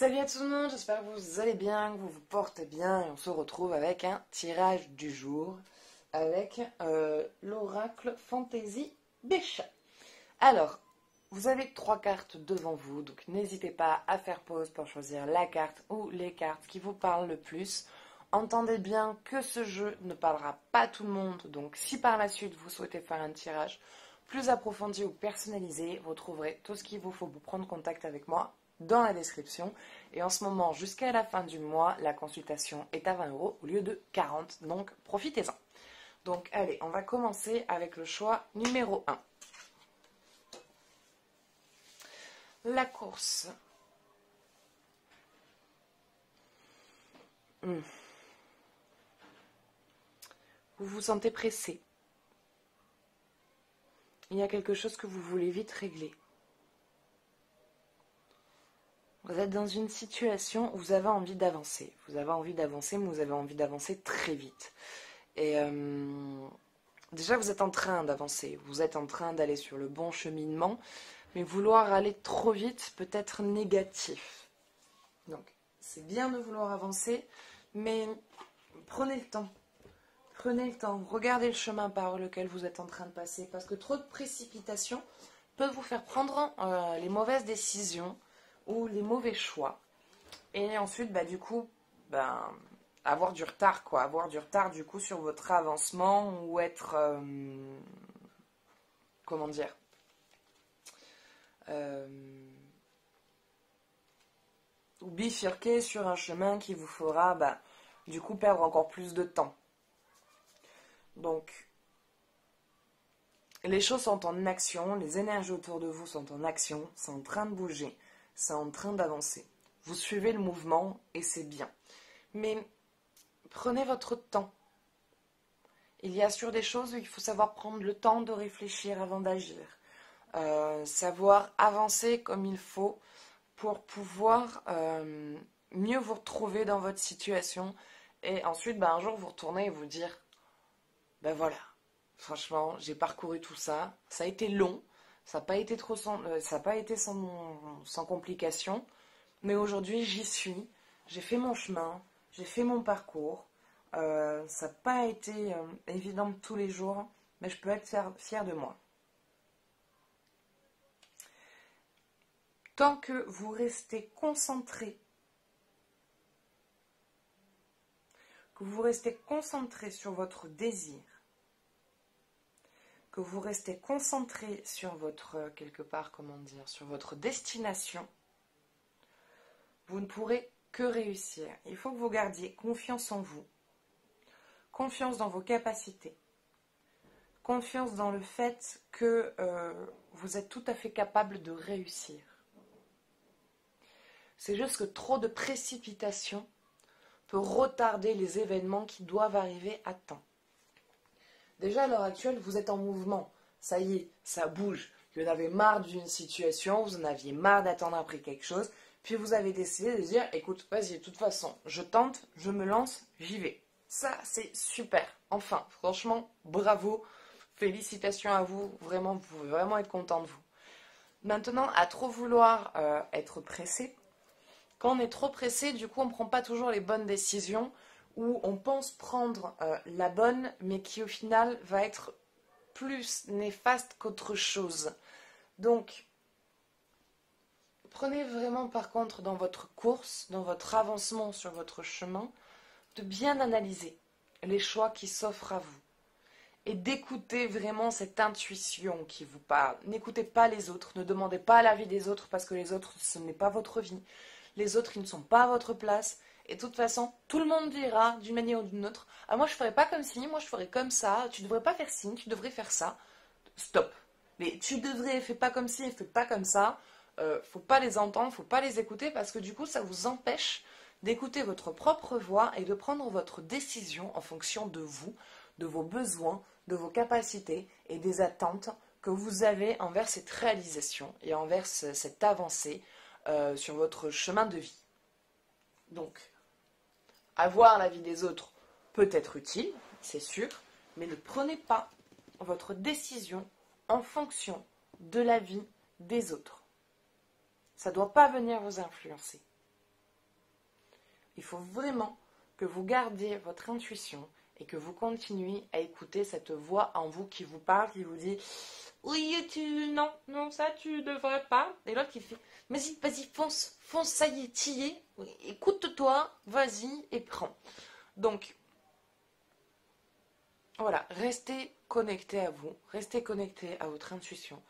Salut à tout le monde, j'espère que vous allez bien, que vous vous portez bien et on se retrouve avec un tirage du jour avec l'oracle Fantasy Béchat. Alors, vous avez 3 cartes devant vous, donc n'hésitez pas à faire pause pour choisir la carte ou les cartes qui vous parlent le plus. Entendez bien que ce jeu ne parlera pas à tout le monde, donc si par la suite vous souhaitez faire un tirage plus approfondi ou personnalisé, vous trouverez tout ce qu'il vous faut pour prendre contact avec moi dans la description. Et en ce moment, jusqu'à la fin du mois, la consultation est à 20 € au lieu de 40, donc profitez-en. Donc allez, on va commencer avec le choix numéro 1. La course. Vous vous sentez pressé. Il y a quelque chose que vous voulez vite régler. Vous êtes dans une situation où vous avez envie d'avancer. Vous avez envie d'avancer, mais vous avez envie d'avancer très vite. Et déjà, vous êtes en train d'avancer. Vous êtes en train d'aller sur le bon cheminement, mais vouloir aller trop vite peut être négatif. Donc, c'est bien de vouloir avancer, mais prenez le temps. Prenez le temps. Regardez le chemin par lequel vous êtes en train de passer, parce que trop de précipitation peut vous faire prendre les mauvaises décisions ou les mauvais choix. Et ensuite, du coup, avoir du retard, quoi. Avoir du retard, du coup, sur votre avancement ou être... comment dire ou bifurquer sur un chemin qui vous fera, du coup, perdre encore plus de temps. Donc, les choses sont en action, les énergies autour de vous sont en action, c'est en train de bouger, c'est en train d'avancer. Vous suivez le mouvement et c'est bien. Mais prenez votre temps. Il y a sur des choses où il faut savoir prendre le temps de réfléchir avant d'agir. Savoir avancer comme il faut pour pouvoir mieux vous retrouver dans votre situation. Et ensuite, un jour, vous retournez et vous dire, voilà, franchement, j'ai parcouru tout ça. Ça a été long, ça n'a pas été sans complications. Mais aujourd'hui, j'y suis. J'ai fait mon chemin, j'ai fait mon parcours. Ça n'a pas été évident tous les jours, mais je peux être fière de moi. Tant que vous restez concentré, sur votre désir, que vous restez concentré sur votre, sur votre destination, vous ne pourrez que réussir. Il faut que vous gardiez confiance en vous, confiance dans vos capacités, confiance dans le fait que vous êtes tout à fait capable de réussir. C'est juste que trop de précipitation peut retarder les événements qui doivent arriver à temps. Déjà, à l'heure actuelle, vous êtes en mouvement. Ça y est, ça bouge. Vous en avez marre d'une situation, vous en aviez marre d'attendre après quelque chose, puis vous avez décidé de dire, écoute, vas-y, de toute façon, je tente, je me lance, j'y vais. Ça, c'est super. Enfin, franchement, bravo, félicitations à vous. Vraiment, vous pouvez vraiment être content de vous. Maintenant, à trop vouloir être pressé, quand on est trop pressé, du coup, on ne prend pas toujours les bonnes décisions ou on pense prendre la bonne, mais qui au final va être plus néfaste qu'autre chose. Donc, prenez vraiment par contre dans votre course, dans votre avancement sur votre chemin, de bien analyser les choix qui s'offrent à vous et d'écouter vraiment cette intuition qui vous parle. N'écoutez pas les autres, ne demandez pas l'avis des autres parce que les autres, ce n'est pas votre vie. Les autres, ils ne sont pas à votre place. Et de toute façon, tout le monde dira d'une manière ou d'une autre, ah, moi je ferais pas comme ci, moi je ferais comme ça, tu devrais pas faire ci, tu devrais faire ça. Stop. Mais tu devrais, fais pas comme ci, fais pas comme ça. Faut pas les entendre, faut pas les écouter parce que du coup ça vous empêche d'écouter votre propre voix et de prendre votre décision en fonction de vous, de vos besoins, de vos capacités et des attentes que vous avez envers cette réalisation et envers cette avancée sur votre chemin de vie. Donc, avoir l'avis des autres peut être utile, c'est sûr, mais ne prenez pas votre décision en fonction de l'avis des autres. Ça ne doit pas venir vous influencer. Il faut vraiment que vous gardiez votre intuition et que vous continuiez à écouter cette voix en vous qui vous parle, qui vous dit oui, non, non, ça tu devrais pas. Et l'autre qui fait vas-y, vas-y, fonce, fonce, ça y est, t'y es. Oui, écoute-toi, vas-y et prends. Donc, voilà, restez connecté à vous, restez connecté à votre intuition.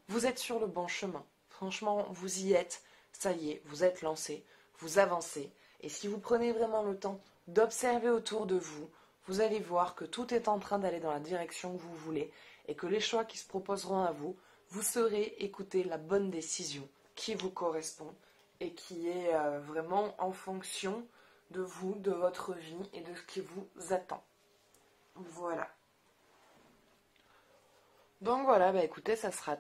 Vous êtes sur le bon chemin. Franchement, vous y êtes. Ça y est, vous êtes lancé, vous avancez. Et si vous prenez vraiment le temps d'observer autour de vous, vous allez voir que tout est en train d'aller dans la direction que vous voulez et que les choix qui se proposeront à vous, vous saurez écouter la bonne décision qui vous correspond et qui est vraiment en fonction de vous, de votre vie et de ce qui vous attend. Voilà. Donc voilà, bah écoutez, ça sera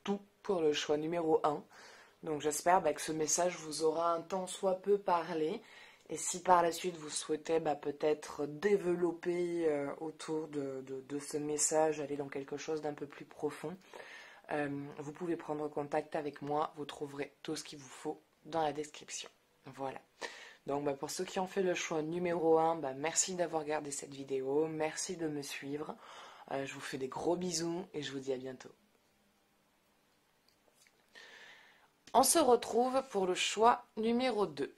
tout pour le choix numéro 1. Donc j'espère que ce message vous aura un tant soit peu parlé. Et si par la suite vous souhaitez peut-être développer autour de ce message, aller dans quelque chose d'un peu plus profond, vous pouvez prendre contact avec moi. Vous trouverez tout ce qu'il vous faut dans la description. Voilà. Donc pour ceux qui ont fait le choix numéro 1, merci d'avoir regardé cette vidéo. Merci de me suivre. Je vous fais des gros bisous et je vous dis à bientôt. On se retrouve pour le choix numéro 2.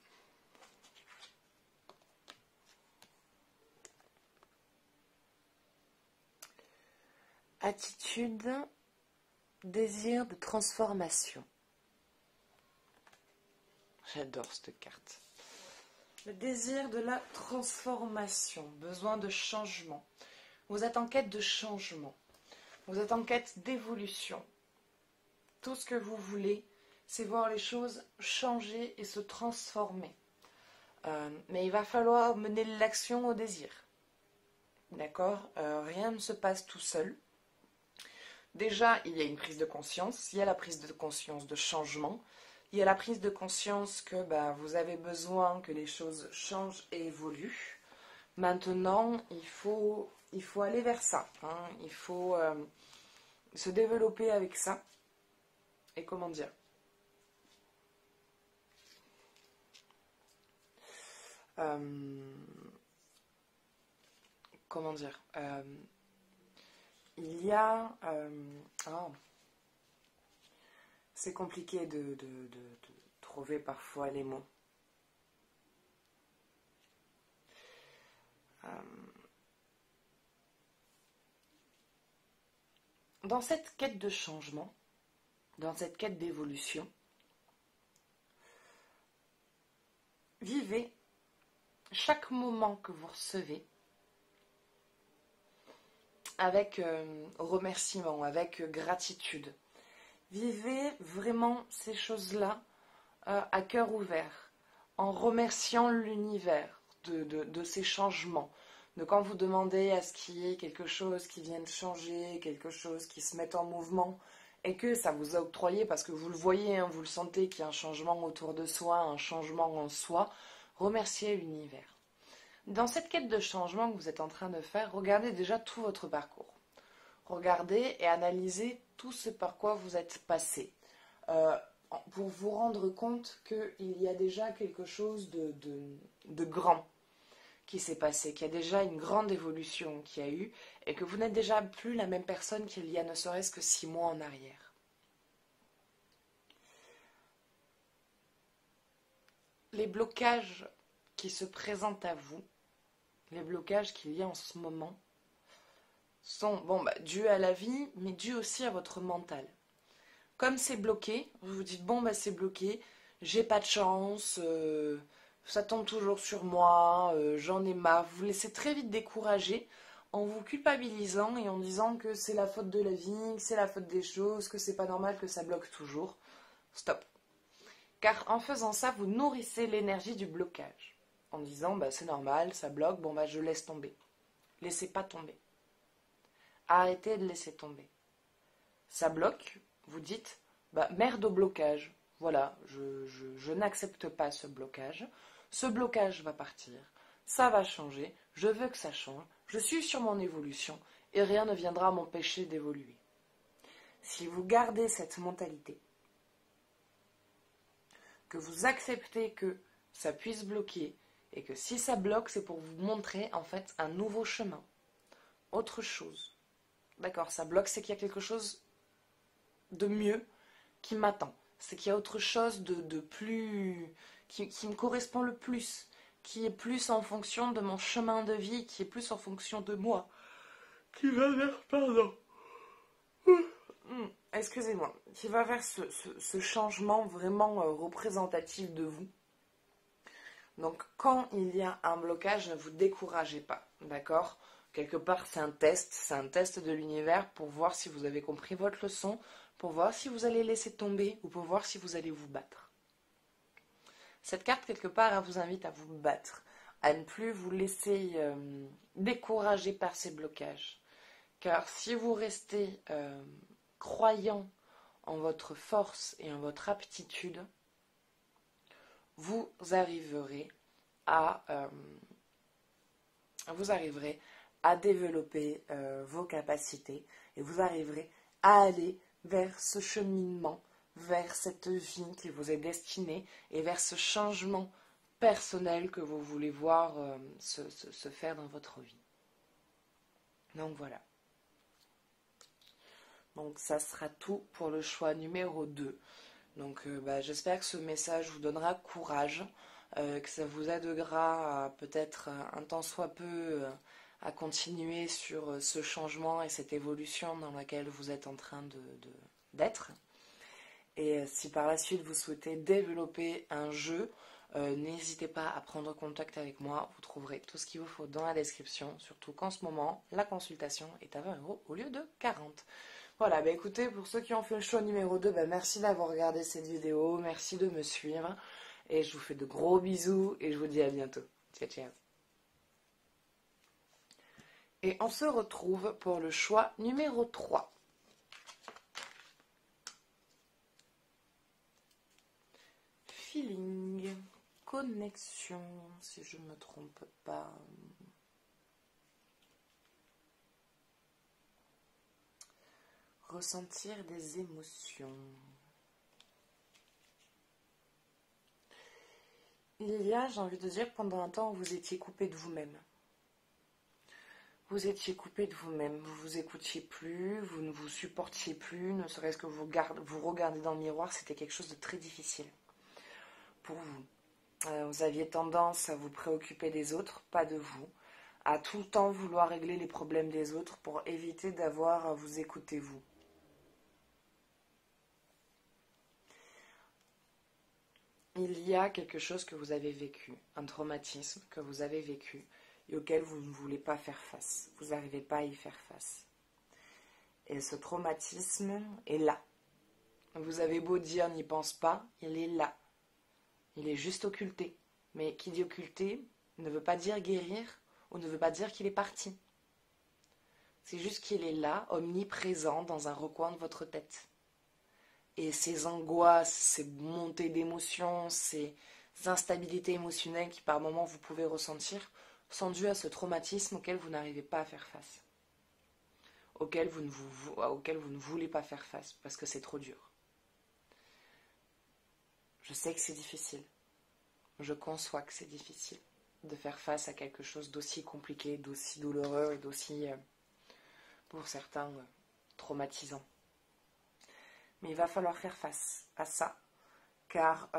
Attitude, désir de transformation. J'adore cette carte. Le désir de la transformation, besoin de changement. Vous êtes en quête de changement. Vous êtes en quête d'évolution. Tout ce que vous voulez, c'est voir les choses changer et se transformer. Mais il va falloir mener l'action au désir. D'accord ? Rien ne se passe tout seul. Déjà, il y a une prise de conscience. Il y a la prise de conscience de changement. Il y a la prise de conscience que vous avez besoin que les choses changent et évoluent. Maintenant, il faut aller vers ça. Il faut se développer avec ça. Et comment dire ? Il y a... c'est compliqué de trouver parfois les mots. Dans cette quête de changement, dans cette quête d'évolution, vivez chaque moment que vous recevez avec remerciement, avec gratitude. Vivez vraiment ces choses-là à cœur ouvert, en remerciant l'univers de ces changements. De quand vous demandez à ce qu'il y ait quelque chose qui vienne changer, quelque chose qui se mette en mouvement, et que ça vous a octroyé, parce que vous le voyez, vous le sentez qu'il y a un changement autour de soi, un changement en soi, remerciez l'univers. Dans cette quête de changement que vous êtes en train de faire, regardez déjà tout votre parcours. Regardez et analysez tout ce par quoi vous êtes passé. Pour vous rendre compte qu'il y a déjà quelque chose de grand qui s'est passé, qu'il y a déjà une grande évolution qui a eu, et que vous n'êtes déjà plus la même personne qu'il y a ne serait-ce que 6 mois en arrière. Les blocages qui se présentent à vous, les blocages qu'il y a en ce moment, sont dus à la vie, mais dus aussi à votre mental. Comme c'est bloqué, vous vous dites c'est bloqué, j'ai pas de chance, ça tombe toujours sur moi, j'en ai marre. Vous vous laissez très vite décourager en vous culpabilisant et en disant que c'est la faute de la vie, que c'est la faute des choses, que c'est pas normal, que ça bloque toujours. Stop. Car en faisant ça, vous nourrissez l'énergie du blocage. En disant c'est normal, ça bloque, je laisse tomber. Laissez pas tomber. Arrêtez de laisser tomber. Ça bloque, vous dites merde au blocage. Voilà, je n'accepte pas ce blocage. Ce blocage va partir. Ça va changer. Je veux que ça change. Je suis sur mon évolution et rien ne viendra m'empêcher d'évoluer. Si vous gardez cette mentalité, que vous acceptez que ça puisse bloquer Et que si ça bloque, c'est pour vous montrer en fait un nouveau chemin, autre chose. D'accord, ça bloque, c'est qu'il y a quelque chose de mieux qui m'attend. C'est qu'il y a autre chose de plus... qui me correspond le plus, qui est plus en fonction de mon chemin de vie, qui est plus en fonction de moi. Qui va vers, pardon. Excusez-moi, qui va vers ce changement vraiment représentatif de vous. Donc, quand il y a un blocage, ne vous découragez pas, d'accord? Quelque part, c'est un test de l'univers pour voir si vous avez compris votre leçon, pour voir si vous allez laisser tomber ou pour voir si vous allez vous battre. Cette carte, quelque part, elle vous invite à vous battre, à ne plus vous laisser décourager par ces blocages. Car si vous restez croyant en votre force et en votre aptitude, vous arriverez à développer vos capacités et vous arriverez à aller vers ce cheminement, vers cette vie qui vous est destinée et vers ce changement personnel que vous voulez voir se faire dans votre vie. Donc voilà. Donc ça sera tout pour le choix numéro 2. Donc j'espère que ce message vous donnera courage, que ça vous aidera peut-être un tant soit peu à continuer sur ce changement et cette évolution dans laquelle vous êtes en train d'être. Et si par la suite vous souhaitez développer un jeu, n'hésitez pas à prendre contact avec moi, vous trouverez tout ce qu'il vous faut dans la description, surtout qu'en ce moment, la consultation est à 20 € au lieu de 40. Voilà, écoutez, pour ceux qui ont fait le choix numéro 2, merci d'avoir regardé cette vidéo, merci de me suivre, et je vous fais de gros bisous, et je vous dis à bientôt. Ciao, ciao. Et on se retrouve pour le choix numéro 3. Feeling, connexion, si je ne me trompe pas. Ressentir des émotions. Il y a, j'ai envie de dire, pendant un temps, vous étiez coupé de vous-même. Vous étiez coupé de vous-même, vous vous écoutiez plus, vous ne vous supportiez plus, ne serait-ce que vous regardez dans le miroir, c'était quelque chose de très difficile pour vous. Vous aviez tendance à vous préoccuper des autres, pas de vous, à tout le temps vouloir régler les problèmes des autres pour éviter d'avoir à vous écouter vous. Il y a quelque chose que vous avez vécu, un traumatisme que vous avez vécu et auquel vous ne voulez pas faire face. Vous n'arrivez pas à y faire face. Et ce traumatisme est là. Vous avez beau dire n'y pense pas, il est là. Il est juste occulté. Mais qui dit occulté ne veut pas dire guérir ou ne veut pas dire qu'il est parti. C'est juste qu'il est là, omniprésent, dans un recoin de votre tête. Et ces angoisses, ces montées d'émotions, ces instabilités émotionnelles qui par moments vous pouvez ressentir sont dues à ce traumatisme auquel vous n'arrivez pas à faire face. Auquel vous ne voulez pas faire face parce que c'est trop dur. Je sais que c'est difficile. Je conçois que c'est difficile de faire face à quelque chose d'aussi compliqué, d'aussi douloureux et d'aussi, pour certains, traumatisant. Mais il va falloir faire face à ça, car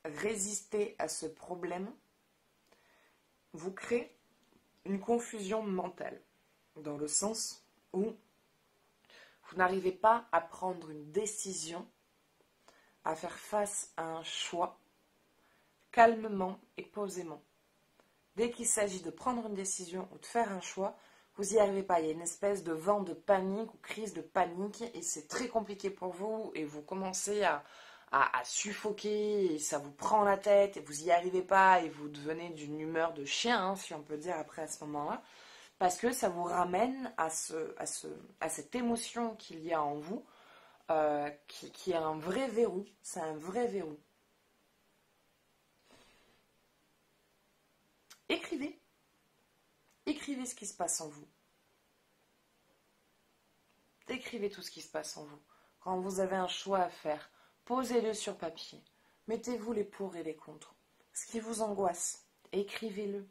résister à ce problème vous crée une confusion mentale, dans le sens où vous n'arrivez pas à prendre une décision, à faire face à un choix, calmement et posément. Dès qu'il s'agit de prendre une décision ou de faire un choix, vous n'y arrivez pas. Il y a une espèce de vent de panique ou crise de panique et c'est très compliqué pour vous et vous commencez à suffoquer et ça vous prend la tête et vous n'y arrivez pas et vous devenez d'une humeur de chien, si on peut dire après à ce moment-là, parce que ça vous ramène à cette émotion qu'il y a en vous qui est un vrai verrou. C'est un vrai verrou. Écrivez. Écrivez ce qui se passe en vous. Écrivez tout ce qui se passe en vous. Quand vous avez un choix à faire, posez-le sur papier. Mettez-vous les pour et les contre. Ce qui vous angoisse, écrivez-le.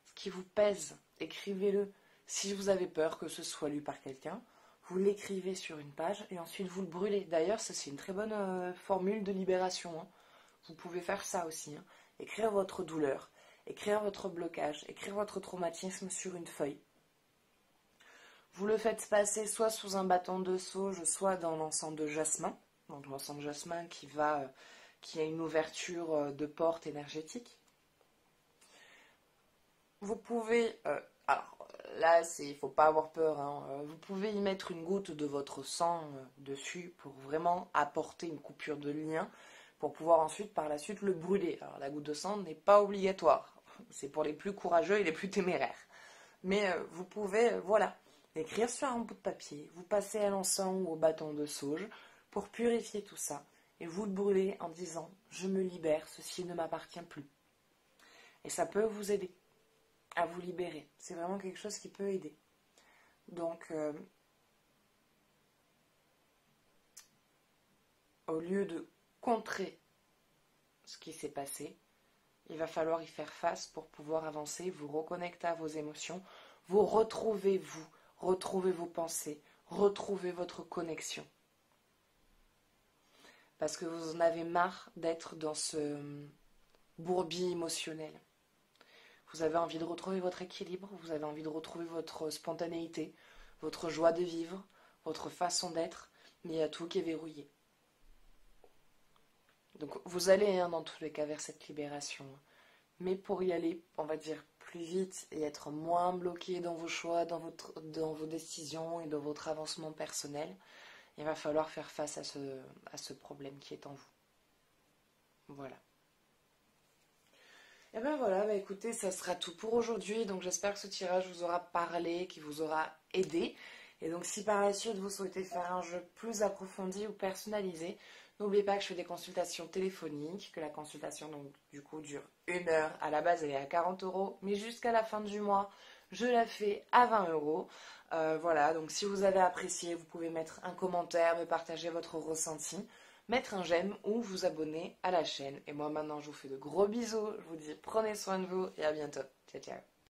Ce qui vous pèse, écrivez-le. Si vous avez peur que ce soit lu par quelqu'un, vous l'écrivez sur une page et ensuite vous le brûlez. D'ailleurs, ça c'est une très bonne formule de libération, hein. Vous pouvez faire ça aussi, hein. Écrire votre douleur, écrire votre blocage, écrire votre traumatisme sur une feuille. Vous le faites passer soit sous un bâton de sauge, soit dans l'encens de jasmin. Donc l'encens de jasmin qui a une ouverture de porte énergétique. Vous pouvez, alors là, il ne faut pas avoir peur, hein, vous pouvez y mettre une goutte de votre sang dessus pour vraiment apporter une coupure de lien, pour pouvoir ensuite, par la suite, le brûler. Alors la goutte de sang n'est pas obligatoire, c'est pour les plus courageux et les plus téméraires. Mais vous pouvez, voilà, écrire sur un bout de papier, vous passez à l'encens ou au bâton de sauge pour purifier tout ça, et vous le brûlez en disant « Je me libère, ceci ne m'appartient plus ». Et ça peut vous aider à vous libérer. C'est vraiment quelque chose qui peut aider. Donc, au lieu de contrer ce qui s'est passé, il va falloir y faire face pour pouvoir avancer, vous reconnecter à vos émotions, vous retrouver vos pensées, retrouver votre connexion. Parce que vous en avez marre d'être dans ce bourbier émotionnel. Vous avez envie de retrouver votre équilibre, vous avez envie de retrouver votre spontanéité, votre joie de vivre, votre façon d'être, mais il y a tout qui est verrouillé. Donc vous allez dans tous les cas vers cette libération. Mais pour y aller, on va dire, plus vite et être moins bloqué dans vos choix, dans vos décisions et dans votre avancement personnel, il va falloir faire face à ce problème qui est en vous. Voilà. Et bien voilà, écoutez, ça sera tout pour aujourd'hui. Donc j'espère que ce tirage vous aura parlé, qu'il vous aura aidé. Et donc si par la suite vous souhaitez faire un jeu plus approfondi ou personnalisé, n'oubliez pas que je fais des consultations téléphoniques, que la consultation donc du coup dure 1 heure. À la base elle est à 40 €, mais jusqu'à la fin du mois, je la fais à 20 €. Voilà, donc si vous avez apprécié, vous pouvez mettre un commentaire, me partager votre ressenti, mettre un j'aime ou vous abonner à la chaîne. Et moi maintenant je vous fais de gros bisous, je vous dis prenez soin de vous et à bientôt. Ciao ciao.